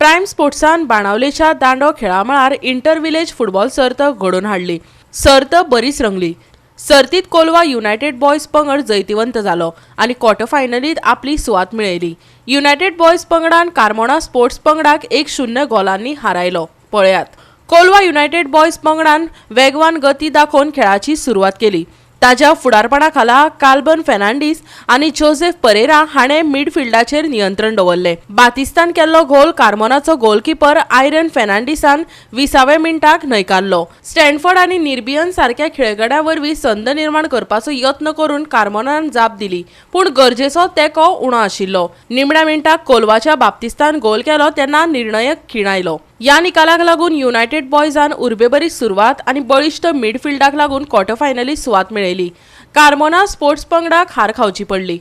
Prime स्पोर्ट्सान बाणावलेच्या दांडो खेळा मळार इंटर विलेज फुटबॉल सर्त घडोवन हाडली। सर्त बरीच रंगली। सर्तीत कोलवा युनायटेड बॉयज पंगड जैतिवंत जालो आणि क्वार्टर फायनलीत आपली सुवात मेळयली। युनायटेड बॉयज पंगडान कार्मोना स्पोर्ट्स पंगडाक 1-0 गोलांनी हारायलो। पळयात, कोलवा युनायटेड बॉयज पंगडान वेगवान गती दाखोवन खेळाची सुरवात केली। ताज्या फुडारपणाखाला कार्बन फेर्नांडीस आणि जोसेफ परेरा हाणें मिडफिल्डाचेर नियंत्रण दवरले। बातिस्तान केल्लो गोल कार्मोनाचो गोलकीपर आयरन फेर्नांडीसान 20व्या मिनटाक न्हयकारलो। स्टॅनफोर्ड आणि निर्बियन सारख्या खेळगड्यांवरवीं संद निर्माण करपाचो यत्न करून कार्मोनान जाप दिली, पूण गरजेचो तेंको उणो आशिल्लो। निमण्या मिनटाक कोलवाच्या बाप्तिस्तान गोल केलो तेन्ना निर्णयक खीण आयलो। या निकालाक लागून युनायटेड बॉयजान उर्बेभरीत सुरवात आणि बळिश्ट मिडफिल्डाक लागून क्वार्टर फायनलीत सुवात मेळयली। कार्मोना स्पोर्ट्स पंगडाक हार खावची पडली।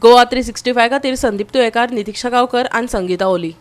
गोवा 365 खातीर संदीप तुयेकार, नितीक्षा गांवकर आणि संगीता ओली।